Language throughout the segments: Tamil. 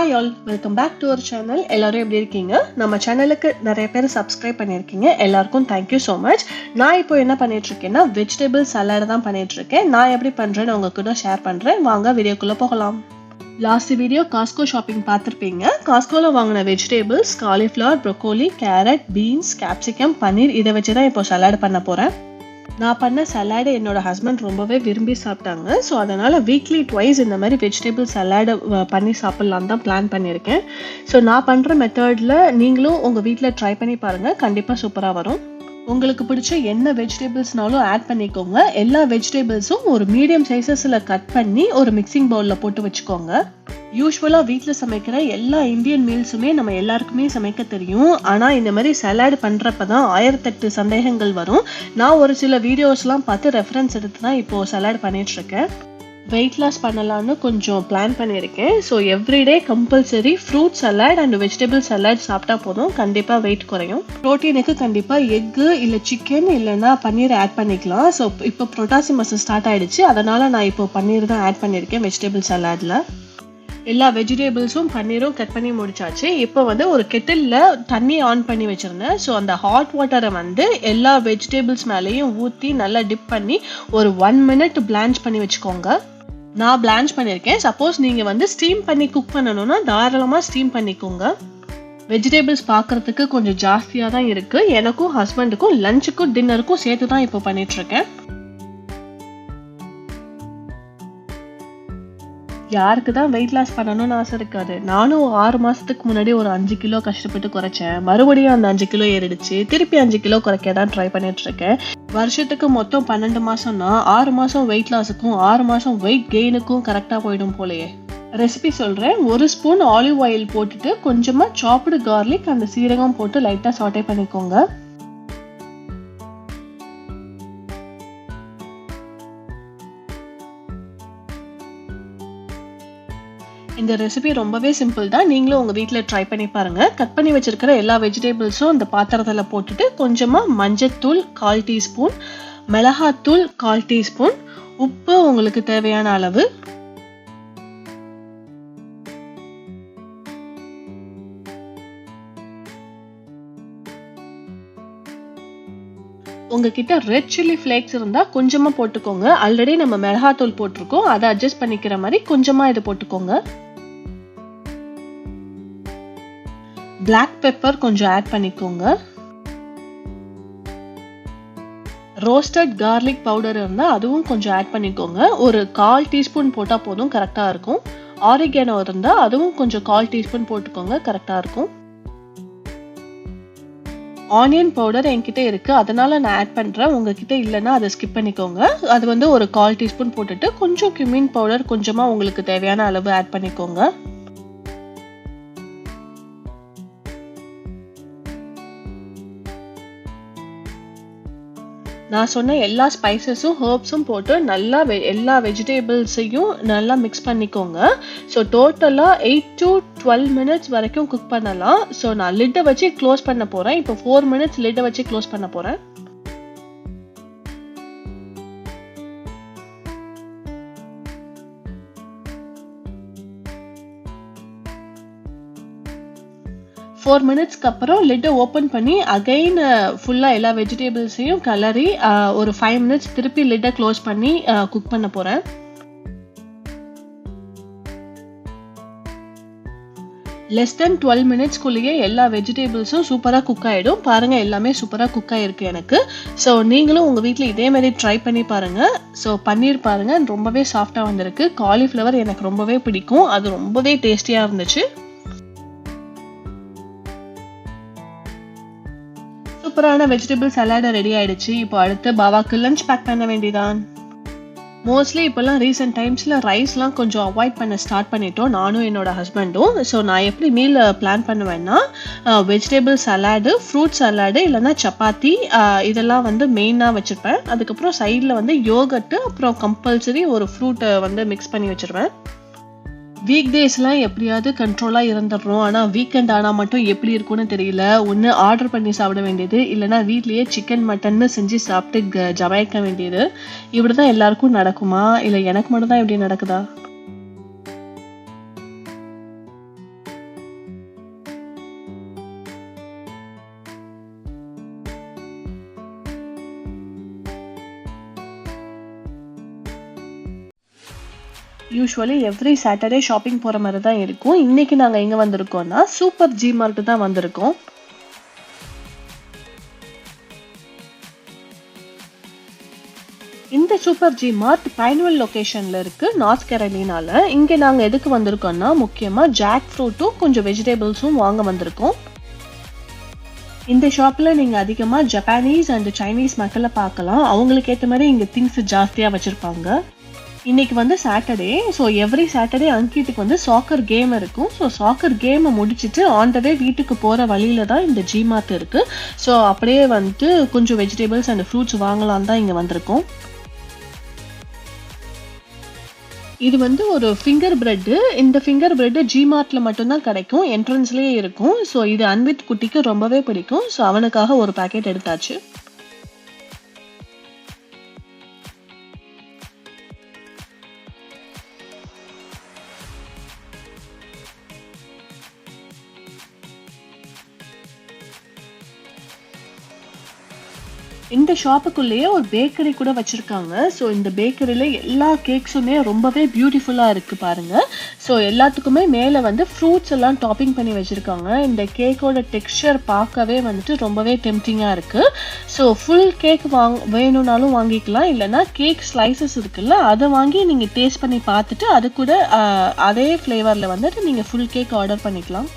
Hi all, welcome back to our channel. எல்லாரும் எப்படி இருக்கீங்க? நம்ம சேனலுக்கு நிறைய பேர் சப்ஸ்கிரைப் பண்ணியிருக்கீங்க. எல்லாருக்கும் தேங்க்யூ ஸோ மச். நான் இப்போ என்ன பண்ணிட்டு இருக்கேன்னா வெஜிடபிள் சலாட் தான் பண்ணிட்டு இருக்கேன். நான் எப்படி பண்றேன்னு உங்க கூட ஷேர் பண்றேன். வாங்க வீடியோக்குள்ள போகலாம். லாஸ்ட் வீடியோ காஸ்கோ ஷாப்பிங் பார்த்துருப்பீங்க. காஸ்கோல வாங்கின vegetables cauliflower, broccoli, carrot, beans, capsicum, paneer இதை வச்சு தான் இப்போ சலாட் பண்ண போறேன். நான் பண்ண சலாடு என்னோட ஹஸ்பண்ட் ரொம்பவே விரும்பி சாப்பிட்டாங்க. ஸோ அதனால் வீக்லி ட்வைஸ் இந்த மாதிரி வெஜிடபிள் சலாடு பண்ணி சாப்பிட்லான்னு தான் பிளான் பண்ணியிருக்கேன். ஸோ நான் பண்ணுற மெத்தடில் நீங்களும் உங்கள் வீட்டில் ட்ரை பண்ணி பாருங்கள், கண்டிப்பாக சூப்பராக வரும். உங்களுக்கு பிடிச்ச என்ன வெஜிடபிள்ஸ்னாலும் ஆட் பண்ணிக்கோங்க. எல்லா வெஜிடபிள்ஸும் ஒரு மீடியம் சைஸஸில் கட் பண்ணி ஒரு மிக்சிங் பவுலில் போட்டு வச்சுக்கோங்க. யூஸ்வலாக வீட்டில் சமைக்கிற எல்லா இந்தியன் மீல்ஸுமே நம்ம எல்லாருக்குமே சமைக்க தெரியும். ஆனால் இந்த மாதிரி சலாட் பண்ணுறப்ப தான் 1008 சந்தேகங்கள் வரும். நான் ஒரு சில வீடியோஸ்லாம் பார்த்து ரெஃபரன்ஸ் எடுத்து தான் இப்போது சலாட் பண்ணிகிட்ருக்கேன். வெயிட் லாஸ் பண்ணலான்னு கொஞ்சம் பிளான் பண்ணியிருக்கேன். So everyday compulsory fruit salad and vegetable salad சாப்பிட்டா போதும், கண்டிப்பாக வெயிட் குறையும். ப்ரோட்டீனுக்கு கண்டிப்பாக எக்கு இல்லை சிக்கன் இல்லைன்னா பன்னீர் ஆட் பண்ணிக்கலாம். ஸோ இப்போ புரோட்டாசி மாதம் ஸ்டார்ட் ஆகிடுச்சு, அதனால் நான் இப்போ பன்னீர் தான் ஆட் பண்ணியிருக்கேன் வெஜிடபிள் சலாடில். எல்லா வெஜிடபிள்ஸும் பன்னீரும் கட் பண்ணி முடிச்சாச்சு. இப்போ ஒரு கெட்டிலில் தண்ணி ஆன் பண்ணி வச்சுருந்தேன். ஸோ அந்த ஹாட் வாட்டரை எல்லா வெஜிடபிள்ஸ் மேலேயும் ஊற்றி நல்லா டிப் பண்ணி ஒரு 1 minute பிளான்ச் பண்ணி வச்சுக்கோங்க. நான் பிளான்ச் பண்ணியிருக்கேன். சப்போஸ் நீங்கள் ஸ்டீம் பண்ணி குக் பண்ணணும்னா தாராளமாக ஸ்டீம் பண்ணிக்கோங்க. வெஜிடபிள்ஸ் பார்க்குறதுக்கு கொஞ்சம் ஜாஸ்தியாக தான் இருக்குது. எனக்கும் ஹஸ்பண்டுக்கும் லஞ்சுக்கும் டின்னருக்கும் சேர்த்து தான் இப்போ பண்ணிகிட்ருக்கேன். யாருக்கு தான் வெயிட் லாஸ் பண்ணணும்னு ஆசை இருக்காது? நானும் 6 மாதத்துக்கு முன்னாடி ஒரு 5 கிலோ கஷ்டப்பட்டு குறைச்சேன். மறுபடியும் அந்த 5 கிலோ ஏறிடுச்சு. திருப்பி 5 கிலோ குறைக்க தான் ட்ரை பண்ணிட்டு இருக்கேன். வருஷத்துக்கு மொத்தம் 12 மாதம்னா 6 மாதம் வெயிட் லாஸுக்கும் 6 மாதம் வெயிட் கெயினுக்கும் கரெக்டாக போயிடும் போலையே. ரெசிபி சொல்கிறேன். 1 ஸ்பூன் ஆலிவ் ஆயில் போட்டுட்டு கொஞ்சமாக சாப்டு கார்லிக் அந்த சீரகம் போட்டு லைட்டாக சாட்டே பண்ணிக்கோங்க. இந்த ரெசிபி ரொம்பவே சிம்பிள் தான், நீங்களும் உங்கள் வீட்டில் ட்ரை பண்ணி பாருங்கள். கட் பண்ணி வச்சிருக்கிற எல்லா வெஜிடபிள்ஸும் அந்த பாத்திரத்தில் போட்டுட்டு கொஞ்சமாக மஞ்சத்தூள் 1/4 டீஸ்பூன், மிளகாத்தூள் 1/4 டீஸ்பூன், உப்பு உங்களுக்கு தேவையான அளவு, உங்ககிட்ட ரெட் சில்லி ஃப்ளேக்ஸ் இருந்தால் கொஞ்சமாக போட்டுக்கோங்க. ஆல்ரெடி நம்ம மிளகாத்தூள் போட்டிருக்கோம், அதை அட்ஜஸ்ட் பண்ணிக்கிற மாதிரி கொஞ்சமாக இது போட்டுக்கோங்க. பிளாக் பெப்பர் கொஞ்சம் ஆட் பண்ணிக்கோங்க. ரோஸ்டட் கார்லிக் பவுடர் இருந்தால் அதுவும் கொஞ்சம் ஆட் பண்ணிக்கோங்க. ஒரு 1/4 டீஸ்பூன் போட்டால் போதும், கரெக்டாக இருக்கும். ஆரிகேனோ இருந்தால் அதுவும் கொஞ்சம் 1/4 டீஸ்பூன் போட்டுக்கோங்க, கரெக்டாக இருக்கும். ஆனியன் பவுடர் என்கிட்ட இருக்கு, அதனால நான் ஆட் பண்றேன். உங்ககிட்ட இல்லைன்னா அதை ஸ்கிப் பண்ணிக்கோங்க. அது ஒரு 1/4 டீஸ்பூன் போட்டுட்டு கொஞ்சம் கியூமின் பவுடர் கொஞ்சமா உங்களுக்கு தேவையான அளவு ஆட் பண்ணிக்கோங்க. நான் சொன்ன எல்லா ஸ்பைசஸும் ஹர்ப்ஸும் போட்டு நல்லா எல்லா வெஜிடபிள்ஸையும் நல்லா மிக்ஸ் பண்ணிக்கோங்க. ஸோ டோட்டலாக 8 to 12 minutes வரைக்கும் குக் பண்ணலாம். ஸோ நான் லிட்டை வச்சு க்ளோஸ் பண்ண போகிறேன். இப்போ 4 minutes லிட்டை வச்சு க்ளோஸ் பண்ண போகிறேன். Four minutesக்கு அப்புறம் லிட்டை ஓப்பன் பண்ணி அகைன் ஃபுல்லாக எல்லா வெஜிடபிள்ஸையும் கலரி ஒரு 5 minutes திருப்பி லிட்டை க்ளோஸ் பண்ணி குக் பண்ண போகிறேன். லெஸ் தென் 12 minutesக்குள்ளேயே எல்லா வெஜிடபிள்ஸும் சூப்பராக குக் ஆகிடும். பாருங்கள், எல்லாமே சூப்பராக குக் ஆகிருக்கு எனக்கு. ஸோ நீங்களும் உங்கள் வீட்டில் இதே மாதிரி ட்ரை பண்ணி பாருங்கள். ஸோ பன்னீர் பாருங்கள், ரொம்பவே சாஃப்டாக வந்திருக்கு. காலிஃப்ளவர் எனக்கு ரொம்பவே பிடிக்கும், அது ரொம்பவே டேஸ்டியாக இருந்துச்சு. சூப்பரான வெஜிடபிள் சலாட் ரெடி ஆயிடுச்சு. இப்போ அடுத்து பாபாக்கு லஞ்ச் பேக் பண்ண வேண்டியதான். மோஸ்ட்லி இப்போல்லாம் ரீசெண்ட் டைம்ஸில் ரைஸ்லாம் கொஞ்சம் அவாய்ட் பண்ண ஸ்டார்ட் பண்ணிட்டோம், நானும் என்னோட ஹஸ்பண்டும். ஸோ நான் எப்படி மீல் பிளான் பண்ணுவேன்னா வெஜிடபிள் சலாடு, ஃப்ரூட் சலாடு இல்லைன்னா சப்பாத்தி இதெல்லாம் மெயினாக வச்சுருப்பேன். அதுக்கப்புறம் சைடில் யோகட்டு, அப்புறம் கம்பல்சரி ஒரு ஃப்ரூட்டை மிக்ஸ் பண்ணி வச்சுருவேன். வீக் டேஸ்லாம் எப்படியாவது கண்ட்ரோலாக இருந்துடுறோம். ஆனால் வீக்கெண்ட் ஆனால் மட்டும் எப்படி இருக்கும்னு தெரியல. ஒன்று ஆர்டர் பண்ணி சாப்பிட வேண்டியது, இல்லைனா வீட்லேயே சிக்கன் மட்டன்னு செஞ்சு சாப்பிட்டு ஜமாய்க்க வேண்டியது. இப்படி தான் எல்லாருக்கும் நடக்குமா, இல்லை எனக்கு மட்டும் தான் இப்படி நடக்குதா? யூசுவலி எவ்ரி சாட்டர்டே ஷாப்பிங் போகிற மாதிரி தான் இருக்கும். இன்னைக்கு நாங்கள் எங்கே வந்திருக்கோம்னா சூப்பர் ஜி மார்ட் தான் வந்திருக்கோம். இந்த சூப்பர் ஜி மார்ட் பைன்வெல் லொகேஷன்ல இருக்கு, நார்த் கேரளினால. இங்கே நாங்கள் எதுக்கு வந்திருக்கோம்னா முக்கியமாக ஜாக் ஃப்ரூட்டும் கொஞ்சம் வெஜிடபிள்ஸும் வாங்க வந்திருக்கோம். இந்த ஷாப்பில் நீங்கள் அதிகமாக ஜப்பானீஸ் அண்ட் சைனீஸ் மக்களை பார்க்கலாம். அவங்களுக்கு ஏற்ற மாதிரி இங்கே திங்ஸ் ஜாஸ்தியாக வச்சுருப்பாங்க. இன்னைக்கு வந்து சாட்டர்டே, ஸோ எவ்ரி சாட்டர்டே அங்கிட்டுக்கு வந்து சாக்கர் கேம் இருக்கும். ஸோ சாக்கர் கேமை முடிச்சுட்டு ஆன் த வே வீட்டுக்கு போகிற வழியில தான் இந்த ஜி மார்ட் இருக்குது. ஸோ அப்படியே வந்துட்டு கொஞ்சம் வெஜிடபிள்ஸ் அண்ட் ஃப்ரூட்ஸ் வாங்கலாம் தான் இங்கே வந்திருக்கோம். இது வந்து ஒரு ஃபிங்கர் பிரெட்டு. இந்த ஃபிங்கர் பிரெட்டு ஜி மார்ட்ல மட்டும்தான் கிடைக்கும், என்ட்ரன்ஸ்லேயே இருக்கும். ஸோ இது அன்வித் குட்டிக்கு ரொம்பவே பிடிக்கும். ஸோ அவனுக்காக ஒரு பேக்கெட் எடுத்தாச்சு. இந்த ஷாப்புக்குள்ளேயே ஒரு பேக்கரி கூட வச்சிருக்காங்க. ஸோ இந்த பேக்கரியில் எல்லா கேக்ஸுமே ரொம்பவே பியூட்டிஃபுல்லாக இருக்குது பாருங்க. ஸோ எல்லாத்துக்குமே மேலே வந்து ஃப்ரூட்ஸ் எல்லாம் டாப்பிங் பண்ணி வச்சுருக்காங்க. இந்த கேக்கோட டெக்ஸ்சர் பார்க்கவே வந்துட்டு ரொம்பவே டெம்டிங்காக இருக்குது. ஸோ ஃபுல் கேக் வேணும்னாலும் வாங்கிக்கலாம், இல்லைன்னா கேக் ஸ்லைசஸ் இருக்குல்ல அதை வாங்கி நீங்கள் டேஸ்ட் பண்ணி பார்த்துட்டு அது கூட அதே ஃப்ளேவரில் வந்துட்டு நீங்கள் ஃபுல் கேக் ஆர்டர் பண்ணிக்கலாம்.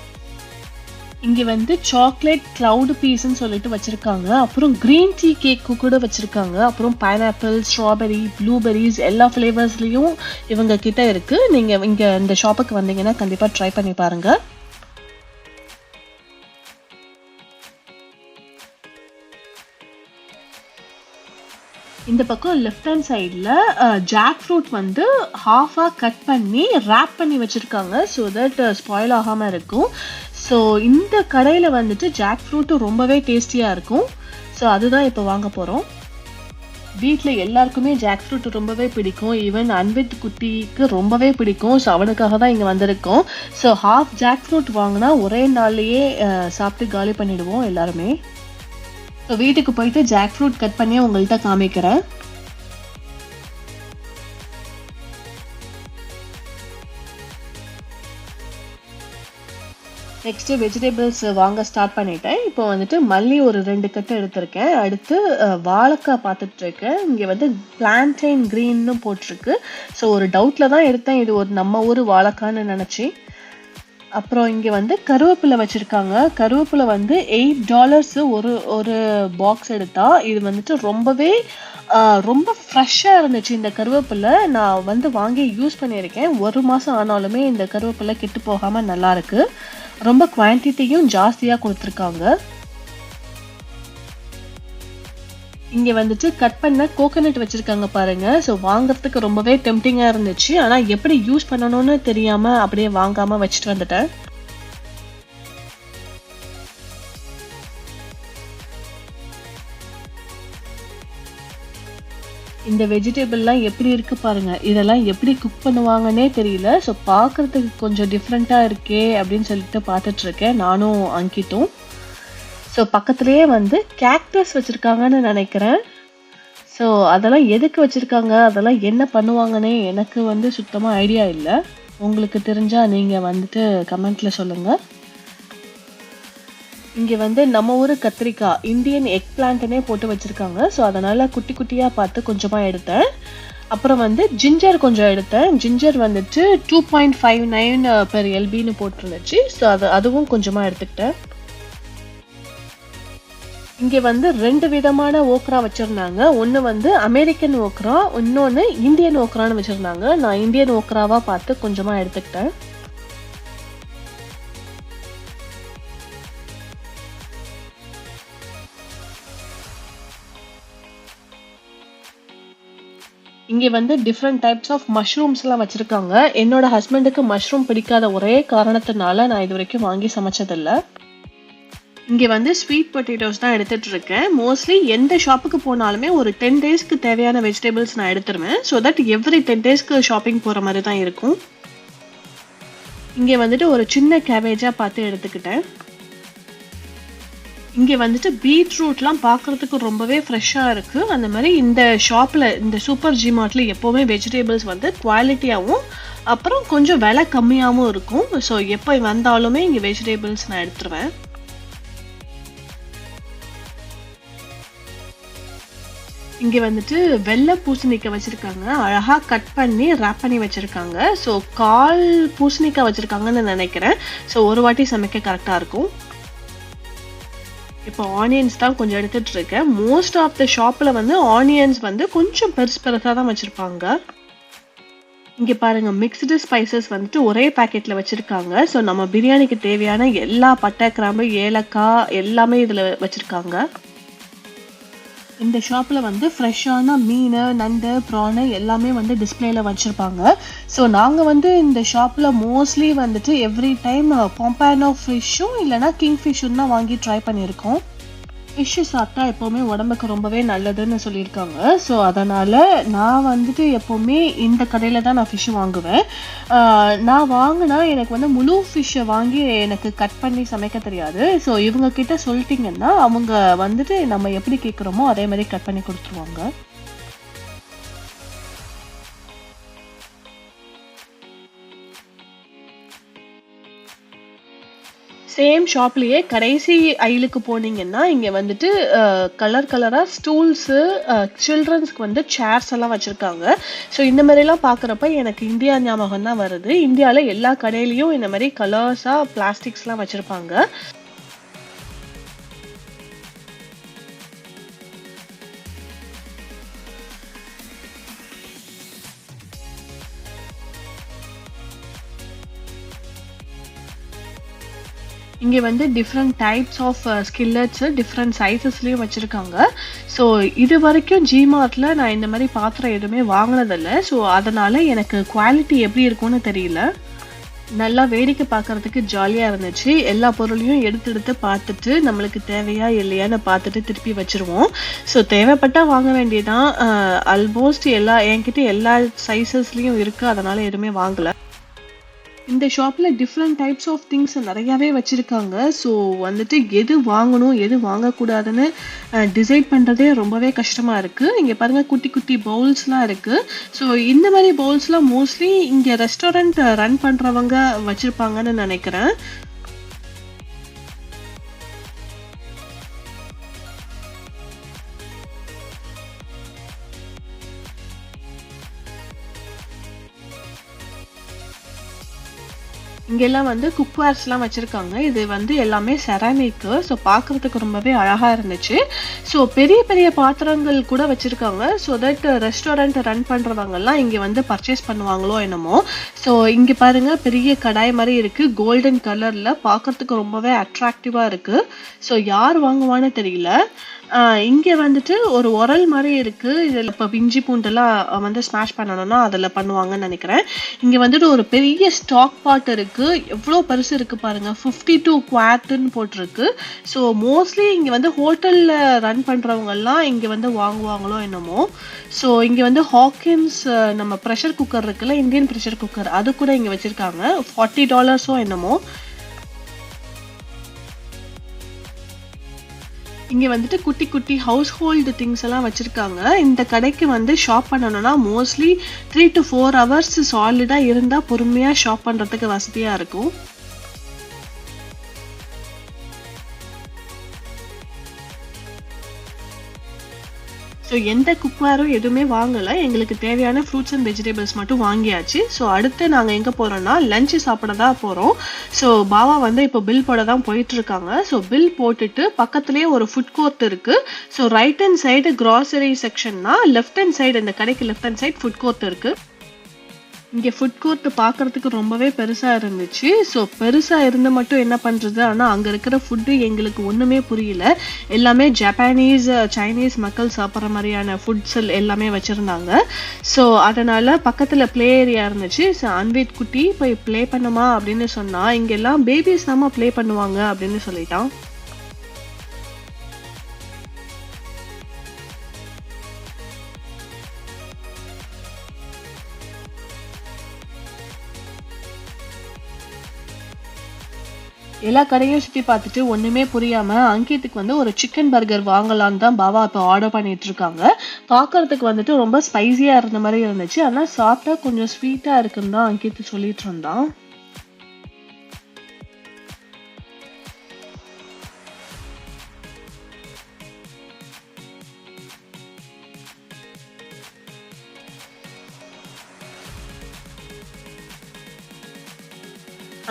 இங்கே வந்து சாக்லேட் க்ளவுட் பீஸ்ன்னு சொல்லிட்டு வச்சுருக்காங்க. அப்புறம் க்ரீன் டீ கேக்கு கூட வச்சுருக்காங்க. அப்புறம் பைனாப்பிள், ஸ்ட்ராபெரி, ப்ளூபெரிஸ் எல்லா ஃப்ளேவர்ஸ்லேயும் இவங்க கிட்ட இருக்குது. நீங்கள் இங்கே இந்த ஷாப்புக்கு வந்தீங்கன்னா கண்டிப்பாக ட்ரை பண்ணி பாருங்கள். இந்த பக்கம் லெஃப்ட் ஹேண்ட் சைடில் ஜாக் ஃப்ரூட் வந்து ஹாஃபாக கட் பண்ணி ரேப் பண்ணி வச்சுருக்காங்க. ஸோ தட் ஸ்பாயில் ஆகாமல் இருக்கும். ஸோ இந்த கடையில் வந்துட்டு ஜாக் ஃப்ரூட்டு ரொம்பவே டேஸ்டியாக இருக்கும். ஸோ அதுதான் இப்போ வாங்க போகிறோம். வீட்டில் எல்லாருக்குமே ஜாக் ஃப்ரூட் ரொம்பவே பிடிக்கும். ஈவன் அன்வித் குட்டிக்கு ரொம்பவே பிடிக்கும். ஸோ அவனுக்காக தான் இங்கே வந்திருக்கோம். ஸோ ஹாஃப் ஜாக் ஃப்ரூட் வாங்கினா ஒரே நாள்லேயே சாப்பிட்டு காலி பண்ணிடுவோம் எல்லாருமே. ஸோ வீட்டுக்கு போயிட்டு ஜாக் ஃப்ரூட் கட் பண்ணி உங்கள்கிட்ட காமிக்கிறேன். நெக்ஸ்ட்டு வெஜிடபிள்ஸ் வாங்க ஸ்டார்ட் பண்ணிட்டேன். இப்போ வந்துட்டு மல்லி ஒரு 2 கட்டு எடுத்திருக்கேன். அடுத்து வாழைக்காய் பார்த்துட்ருக்கேன். இங்கே வந்து பிளான்டைன் க்ரீன்னு போட்டிருக்கு. ஸோ ஒரு டவுட்டில் தான் எடுத்தேன், இது ஒரு நம்ம ஊர் வாழைக்கான்னு நினச்சி. அப்புறம் இங்கே வந்து கருவேப்பிலை வச்சுருக்காங்க. கருவேப்பிலை வந்து $8 ஒரு பாக்ஸ் எடுத்தா. இது வந்துட்டு ரொம்ப ஃப்ரெஷ்ஷாக இருந்துச்சு. இந்த கருவேப்பிலை நான் வந்து வாங்கி யூஸ் பண்ணியிருக்கேன். 1 மாதம் ஆனாலுமே இந்த கருவேப்பிலை கெட்டு போகாமல் நல்லாயிருக்கு. ரொம்ப குவான்டிட்டியும் ஜாஸ்தியாக கொடுத்துருக்காங்க. இங்கே வந்துட்டு கட் பண்ண கோகோனட் வச்சுருக்காங்க பாருங்க. ஸோ வாங்குறதுக்கு ரொம்பவே டெம்டிங்காக இருந்துச்சு. ஆனால் எப்படி யூஸ் பண்ணணும்னு தெரியாமல் அப்படியே வாங்காமல் வச்சுட்டு வந்துட்டேன். இந்த வெஜிடபிள்லாம் எப்படி இருக்கு பாருங்க. இதெல்லாம் எப்படி குக் பண்ணுவாங்கன்னே தெரியல. ஸோ பார்க்கறதுக்கு கொஞ்சம் டிஃப்ரெண்ட்டாக இருக்கே அப்படின்னு சொல்லிட்டு பார்த்துட்டு இருக்கேன் நானும் அங்கிட்டும். ஸோ பக்கத்துலேயே வந்து கேக்டஸ் வச்சுருக்காங்கன்னு நினைக்கிறேன். ஸோ அதெல்லாம் எதுக்கு வச்சுருக்காங்க, அதெல்லாம் என்ன பண்ணுவாங்கன்னே எனக்கு வந்து சுத்தமாக ஐடியா இல்லை. உங்களுக்கு தெரிஞ்சால் நீங்கள் வந்துட்டு கமெண்ட்டில் சொல்லுங்கள். இங்கே வந்து நம்ம ஊர் கத்திரிக்காய், இந்தியன் எக் பிளான்ட்னே போட்டு வச்சுருக்காங்க. ஸோ அதனால் குட்டி குட்டியாக பார்த்து கொஞ்சமாக எடுத்தேன். அப்புறம் வந்து ஜிஞ்சர் கொஞ்சம் எடுத்தேன். ஜிஞ்சர் வந்துட்டு 2.59 per LBன்னு போட்டுருந்துச்சு. ஸோ அதுவும் கொஞ்சமாக எடுத்துக்கிட்டேன். இங்கே வந்து 2 விதமான ஓக்ரா வச்சுருந்தாங்க. ஒன்று வந்து அமெரிக்கன் ஓக்ரா, இன்னொன்று இந்தியன் ஓக்ரான்னு வச்சுருந்தாங்க. நான் இந்தியன் ஓக்ராவாக பார்த்து கொஞ்சமாக எடுத்துக்கிட்டேன். இங்கே வந்து டிஃப்ரெண்ட் டைப்ஸ் ஆஃப் மஷ்ரூம்ஸ்லாம் வச்சுருக்காங்க. என்னோட ஹஸ்பண்டுக்கு மஷ்ரூம் பிடிக்காத ஒரே காரணத்தினால நான் இது வரைக்கும் வாங்கி சமைச்சதில்லை. இங்கே வந்து ஸ்வீட் பொட்டேட்டோஸ் தான் எடுத்துகிட்டு இருக்கேன். மோஸ்ட்லி எந்த ஷாப்புக்கு போனாலுமே ஒரு 10 டேஸ்க்கு தேவையான வெஜிடபிள்ஸ் நான் எடுத்துருவேன். ஸோ தட் எவ்ரி 10 டேஸ்க்கு ஷாப்பிங் போகிற மாதிரி தான் இருக்கும். இங்கே வந்துட்டு ஒரு சின்ன கேபேஜாக பார்த்து எடுத்துக்கிட்டேன். இங்க வந்துட்டு பீட்ரூட்லாம் பார்க்கறதுக்கு ரொம்பவே ஃப்ரெஷ்ஷா இருக்கு. அந்த மாரி இந்த ஷாப்ல இந்த சூப்பர் ஜிமார்ட்ல எப்பவுமே வெஜிடபிள்ஸ் வந்து குவாலிட்டியாவும், அப்புறம் கொஞ்சம் விலை கம்மியாவும் இருக்கும். ஸோ எப்ப வந்தாலுமே இங்க வெஜிடபிள்ஸ் நான் எடுத்துருவேன். இங்க வந்துட்டு வெள்ளை பூசணிக்காய் வச்சிருக்காங்க. அழகா கட் பண்ணி ராப் பண்ணி வச்சிருக்காங்க. ஸோ 1/4 பூசணிக்காய் வச்சிருக்காங்கன்னு நினைக்கிறேன். ஸோ ஒரு வாட்டி சமைக்க கரெக்டா இருக்கும். இப்போ ஆனியன்ஸ் தான் கொஞ்சம் எடுத்துட்டு இருக்கேன். மோஸ்ட் ஆஃப் த ஷாப்ல வந்து ஆனியன்ஸ் வந்து கொஞ்சம் பெருசு பெருசா தான் வச்சிருப்பாங்க. இங்க பாருங்க மிக்ஸ்டு ஸ்பைசஸ் வந்துட்டு ஒரே பாக்கெட்ல வச்சிருக்காங்க. ஸோ நம்ம பிரியாணிக்கு தேவையான எல்லா பட்டை, கிராம்பு, ஏலக்காய் எல்லாமே இதுல வச்சிருக்காங்க. இந்த ஷாப்ல வந்து ஃப்ரெஷ்ஷான மீன், நண்டு, ப்ரான் எல்லாமே வந்து டிஸ்பிளேல வச்சிருப்பாங்க. ஸோ நாங்க வந்து இந்த ஷாப்ல மோஸ்ட்லி வந்துட்டு எவ்ரி டைம் பாம்பானோ ஃபிஷ்ஷும் இல்லைன்னா கிங் ஃபிஷ்ஷும் தான் வாங்கி ட்ரை பண்ணியிருக்கோம். ஃபிஷ்ஷு சாப்பிட்டா எப்போவுமே உடம்புக்கு ரொம்பவே நல்லதுன்னு சொல்லியிருக்காங்க. ஸோ அதனால் நான் வந்துட்டு எப்போவுமே இந்த கடையில் தான் நான் ஃபிஷ்ஷு வாங்குவேன். நான் வாங்கினா எனக்கு வந்து முழு ஃபிஷ்ஷை வாங்கி எனக்கு கட் பண்ணி சமைக்க தெரியாது. ஸோ இவங்க கிட்ட சொல்லிட்டிங்கன்னா அவங்க வந்துட்டு நம்ம எப்படி கேட்குறோமோ அதே மாதிரி கட் பண்ணி கொடுத்துருவாங்க. சேம் ஷாப்லயே கடைசி ஐலுக்கு போனீங்கன்னா இங்க வந்துட்டு கலர் கலரா ஸ்டூல்ஸு, சில்ட்ரன்ஸ்க்கு வந்து சேர்ஸ் எல்லாம் வச்சிருக்காங்க. ஸோ இந்த மாதிரிலாம் பார்க்குறப்ப எனக்கு இந்தியா ஞாபகம் தான் வருது. இந்தியாவில் எல்லா கடையிலையும் இந்த மாதிரி கலர்ஸா பிளாஸ்டிக்ஸ்லாம் வச்சிருப்பாங்க. இங்க வந்து டிஃப்ரெண்ட் டைப்ஸ் ஆஃப் ஸ்கில்லட்ஸ் டிஃப்ரெண்ட் சைஸஸ்லயும் வச்சிருக்காங்க. ஸோ இது வரைக்கும் ஜிமார்ட்ல நான் இந்த மாதிரி பாத்திரம் எதுவுமே வாங்கினதில்ல. ஸோ அதனால எனக்கு குவாலிட்டி எப்படி இருக்கும்னு தெரியல. நல்லா வேடிக்கை பார்க்கறதுக்கு ஜாலியா இருந்துச்சு. எல்லா பொருளையும் எடுத்து எடுத்து பார்த்துட்டு நம்மளுக்கு தேவையா இல்லையான்னு பார்த்துட்டு திருப்பி வச்சிருவோம். ஸோ தேவைப்பட்டா வாங்க வேண்டியதான். ஆல்மோஸ்ட் என்கிட்ட எல்லா சைஸஸ்லயும் இருக்கு. அதனால எதுவுமே வாங்கல. இந்த ஷாப்ல டிஃப்ரெண்ட் டைப்ஸ் ஆஃப் திங்ஸ் நிறையாவே வச்சிருக்காங்க. ஸோ வந்துட்டு எது வாங்கணும் எது வாங்கக்கூடாதுன்னு டிசைட் பண்ணுறதே ரொம்பவே கஷ்டமா இருக்கு. இங்கே பாருங்க குட்டி குட்டி பவுல்ஸ்லாம் இருக்கு. ஸோ இந்த மாதிரி பவுல்ஸ்லாம் மோஸ்ட்லி இங்கே ரெஸ்டாரண்ட் ரன் பண்ணுறவங்க வச்சிருப்பாங்கன்னு நினைக்கிறேன். இங்கெல்லாம் வந்து குக்வேர்ஸ்லாம் வச்சிருக்காங்க. இது வந்து எல்லாமே செராமிக்கு. ஸோ பார்க்கறதுக்கு ரொம்பவே அழகா இருந்துச்சு. ஸோ பெரிய பெரிய பாத்திரங்கள் கூட வச்சிருக்காங்க. ஸோ தட் ரெஸ்டாரண்ட் ரன் பண்றவங்கலாம் இங்க வந்து பர்ச்சேஸ் பண்ணுவாங்களோ என்னமோ. ஸோ இங்க பாருங்க பெரிய கடாய் மாதிரி இருக்கு. கோல்டன் கலர்ல பார்க்கறதுக்கு ரொம்பவே அட்ராக்டிவா இருக்கு. ஸோ யார் வாங்குவான்னு தெரியல. இங்க வந்துட்டு ஒரு உரல் மாதிரி இருக்கு. இதுல இப்ப இஞ்சி பூண்டெல்லாம் வந்து ஸ்மாஷ் பண்ணணும்னா அதுல பண்ணுவாங்கன்னு நினைக்கிறேன். இங்க வந்துட்டு ஒரு பெரிய ஸ்டாக் பாட் இருக்கு. எவ்வளவு பெருசு இருக்கு பாருங்க. 52 குவாட்னு போட்டிருக்கு. ஸோ மோஸ்ட்லி இங்க வந்து ஹோட்டல்ல ரன் பண்றவங்க எல்லாம் இங்க வந்து வாங்குவாங்களோ என்னமோ. ஸோ இங்க வந்து ஹாக்கின்ஸ் நம்ம ப்ரெஷர் குக்கர் இருக்குல்ல, இந்தியன் ப்ரெஷர் குக்கர், அது கூட இங்க வச்சிருக்காங்க. $40 என்னமோ. இங்க வந்துட்டு குட்டி குட்டி ஹவுஸ் ஹோல்டு திங்ஸ் எல்லாம் வச்சிருக்காங்க. இந்த கடைக்கு வந்து ஷாப் பண்ணணும்னா மோஸ்ட்லி 3 to 4 hours சாலிடா இருந்தா பொறுமையா ஷாப் பண்றதுக்கு வசதியா இருக்கும். ஸோ எந்த குக்வேரும் எதுவுமே வாங்கலை. எங்களுக்கு தேவையான ஃப்ரூட்ஸ் அண்ட் வெஜிடபிள்ஸ் மட்டும் வாங்கியாச்சு. ஸோ அடுத்து நாங்கள் எங்கே போகிறோம்னா லஞ்சு சாப்பிட தான் போகிறோம். ஸோ பாவா வந்து இப்போ பில் போட தான் போயிட்டு இருக்காங்க. ஸோ பில் போட்டுட்டு பக்கத்துலேயே ஒரு ஃபுட் கோர்ட் இருக்கு. So right hand side grocery செக்ஷன்னா, லெஃப்ட் ஹேண்ட் சைடு இந்த கடைக்கு left hand side food court இருக்கு. இங்கே ஃபுட் கோர்ட் பார்க்கறதுக்கு ரொம்பவே பெருசாக இருந்துச்சு. ஸோ பெருசாக இருந்து மட்டும் என்ன பண்ணுறது, ஆனால் அங்கே இருக்கிற ஃபுட்டு எங்களுக்கு ஒன்றுமே புரியல. எல்லாமே ஜப்பானீஸ், சைனீஸ் மக்கள் சாப்பிட்ற மாதிரியான ஃபுட்ஸ் எல்லாமே வச்சுருந்தாங்க. ஸோ அதனால் பக்கத்தில் ப்ளே ஏரியா இருந்துச்சு. ஸோ அன்வித் குட்டி போய் ப்ளே பண்ணுமா அப்படின்னு சொன்னால், இங்கெல்லாம் பேபிஸ் தான் ப்ளே பண்ணுவாங்க அப்படின்னு சொல்லிட்டான். எல்லா கடையும் சுத்தி பார்த்துட்டு ஒண்ணுமே புரியாம அங்கித்துக்கு வந்து ஒரு சிக்கன் பர்கர் வாங்கலான்னு தான் பாவா இப்போ ஆர்டர் பண்ணிட்டு இருக்காங்க. பார்க்கறதுக்கு வந்துட்டு ரொம்ப ஸ்பைசியா இருந்த மாதிரி இருந்துச்சு. ஆனா சாப்பிட்டா கொஞ்சம் ஸ்வீட்டா இருக்குன்னு தான் அங்கித் சொல்லிட்டு இருந்தான்.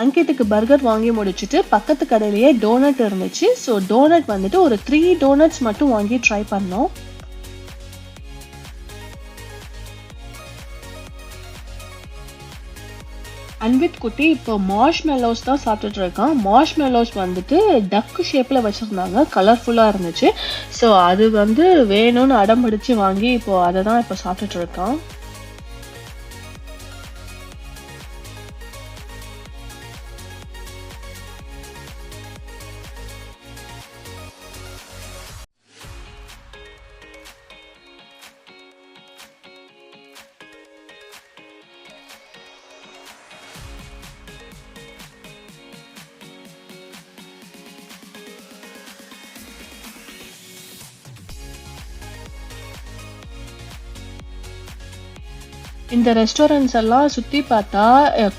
அங்கித்துக்கு பர்கர் வாங்கி முடிச்சுட்டு பக்கத்து கடையிலேயே டோனட் இருந்துச்சு. ஸோ டோனட் வந்துட்டு ஒரு 3 டோனட்ஸ் மட்டும் வாங்கி ட்ரை பண்ணோம். அன்வித் குட்டி இப்போ மார்ஷ் மெலோஸ் தான் சாப்பிட்டுட்டு இருக்கான். மார்ஷ் மெலோஸ் வந்துட்டு டக்கு ஷேப்ல வச்சிருந்தாங்க, கலர்ஃபுல்லா இருந்துச்சு. ஸோ அது வந்து வேணும்னு அடம் பிடிச்சு வாங்கி இப்போ அதை தான் இப்போ சாப்பிட்டுட்டு இருக்கான். இந்த ரெஸ்டாரண்ட்ஸ் எல்லாம் சுத்தி பார்த்தா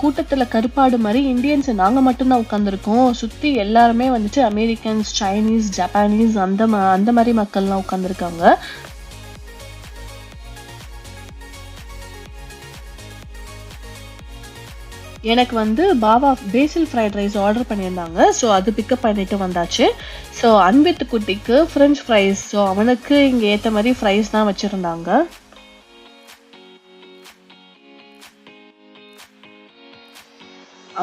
கூட்டத்துல கருப்பாடு மாதிரி இந்தியன்ஸ் நாங்க மட்டும்தான் உட்காந்துருக்கோம். சுத்தி எல்லாருமே வந்துட்டு அமெரிக்கன்ஸ், சைனீஸ், ஜப்பானீஸ் அந்த மாதிரி மக்கள்லாம் உட்காந்துருக்காங்க. எனக்கு வந்து பாபா பேசில் ஃப்ரைட் ரைஸ் ஆர்டர் பண்ணியிருந்தாங்க. ஸோ அது பிக்கப் பண்ணிட்டு வந்தாச்சு. ஸோ அன்வித் குட்டிக்கு ஃப்ரெஞ்ச் ஃப்ரைஸ், ஸோ அவனுக்கு இங்கே ஏற்ற மாதிரி ஃப்ரைஸ் தான் வச்சுருந்தாங்க.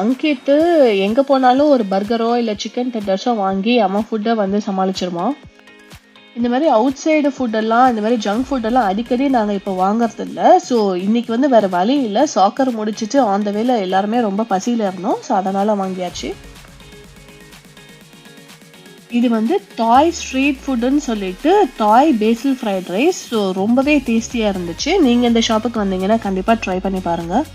அங்கித்து எங்க போனாலும் ஒரு பர்கரோ இல்ல சிக்கன் டெண்டர்ஸோ வாங்கி அவன் ஃபுட்டை வந்து சமாளிச்சிருவான். இந்த மாதிரி அவுட் சைடு ஃபுட்டெல்லாம், இந்த மாதிரி ஜங்க் ஃபுட்டெல்லாம் அடிக்கடி நாங்கள் இப்போ வாங்குறது இல்லை. ஸோ இன்னைக்கு வந்து வேற வழி இல்லை, சாக்கர் முடிச்சுட்டு ஆன் த வேல எல்லாருமே ரொம்ப பசியில் இருந்தோம். ஸோ அதனால வாங்கியாச்சு. இது வந்து டாய் ஸ்ட்ரீட் ஃபுட்டுன்னு சொல்லிட்டு டாய் பேசில் ஃப்ரைட் ரைஸ். ஸோ ரொம்பவே டேஸ்டியாக இருந்துச்சு. நீங்கள் இந்த ஷாப்புக்கு வந்தீங்கன்னா கண்டிப்பாக ட்ரை பண்ணி பாருங்கள்.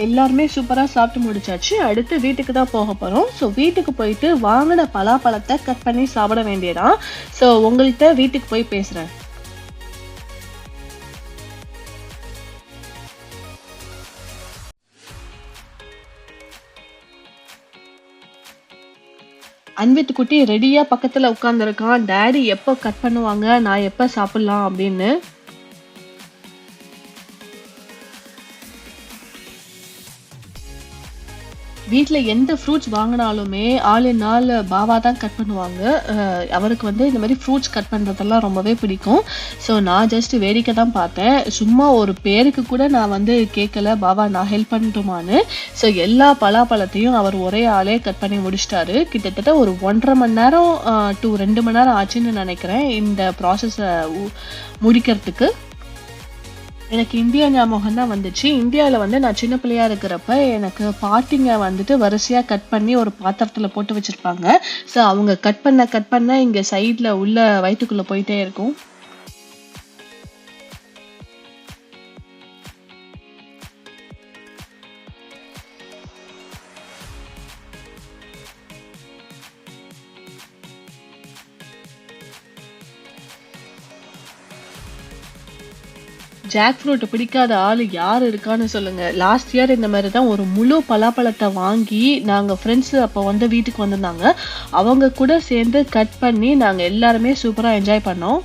எல்லாருமே சூப்பரா சாப்பிட்டு முடிச்சாச்சு. அடுத்து வீட்டுக்கு தான் போக போறோம். ஸோ வீட்டுக்கு போயிட்டு வாங்கின பலாப்பழத்தை கட் பண்ணி சாப்பிட வேண்டியதான். ஸோ உங்கள்கிட்ட வீட்டுக்கு போய் பேசுறேன். அன்வித் குட்டி ரெடியா பக்கத்துல உட்கார்ந்துருக்கான். டாடி எப்போ கட் பண்ணுவாங்க, நான் எப்ப சாப்பிடலாம் அப்படின்னு. வீட்டில் எந்த ஃப்ரூட்ஸ் வாங்கினாலுமே ஆல் இன் ஆல் பாபா தான் கட் பண்ணுவாங்க. அவருக்கு வந்து இந்த மாதிரி ஃப்ரூட்ஸ் கட் பண்ணுறதெல்லாம் ரொம்பவே பிடிக்கும். ஸோ நான் ஜஸ்ட் வேடிக்கை தான் பார்த்தேன். சும்மா ஒரு பேருக்கு கூட நான் வந்து கேட்கல, பாபா நான் ஹெல்ப் பண்ணட்டுமான்னு. ஸோ எல்லா பலாப்பழத்தையும் அவர் ஒரே ஆளே கட் பண்ணி முடிச்சிட்டாரு. கிட்டத்தட்ட ஒரு 1.5 மணி நேரம் டு 2 மணி நேரம் ஆச்சுன்னு நினைக்கிறேன் இந்த ப்ராசஸை முடிக்கிறதுக்கு. எனக்கு இந்தியா ஞாபகம் தான் வந்துச்சு. இந்தியாவில் வந்து நான் சின்ன பிள்ளையா இருக்கிறப்ப எனக்கு பாட்டிங்க வந்துட்டு வரிசையாக கட் பண்ணி ஒரு பாத்திரத்தில் போட்டு வச்சுருப்பாங்க. ஸோ அவங்க கட் பண்ண இங்கே சைடில் உள்ள வயிற்றுக்குள்ளே போயிட்டே இருக்கும். ஜாக் ஃப்ரூட் பிடிக்காத ஆள் யார் இருக்கான்னு சொல்லுங்க. லாஸ்ட் இயர் இந்த மாதிரி தான் ஒரு முழு பலாப்பழத்தை வாங்கி நாங்கள் ஃப்ரெண்ட்ஸ் அப்போ வந்து வீட்டுக்கு வந்திருந்தாங்க, அவங்க கூட சேர்ந்து கட் பண்ணி நாங்கள் எல்லாருமே சூப்பராக என்ஜாய் பண்ணோம்.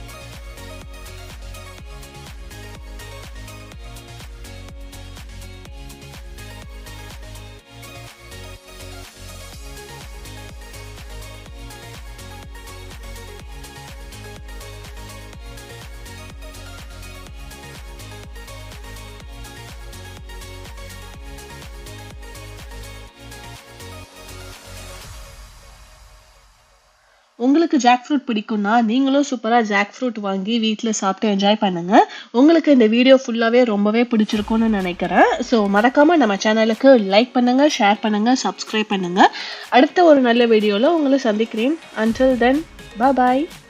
உங்களுக்கு ஜாக் ஃப்ரூட் பிடிக்கும்னா நீங்களும் சூப்பராக ஜாக் ஃப்ரூட் வாங்கி வீட்டில் சாப்பிட்டு என்ஜாய் பண்ணுங்க. உங்களுக்கு இந்த வீடியோ ஃபுல்லாகவே ரொம்பவே பிடிச்சிருக்கும்னு நினைக்கிறேன். ஸோ மறக்காமல் நம்ம சேனலுக்கு லைக் பண்ணுங்கள், ஷேர் பண்ணுங்கள், சப்ஸ்கிரைப் பண்ணுங்கள். அடுத்த ஒரு நல்ல வீடியோவில் உங்களை சந்திக்கிறேன். Until then, bye bye.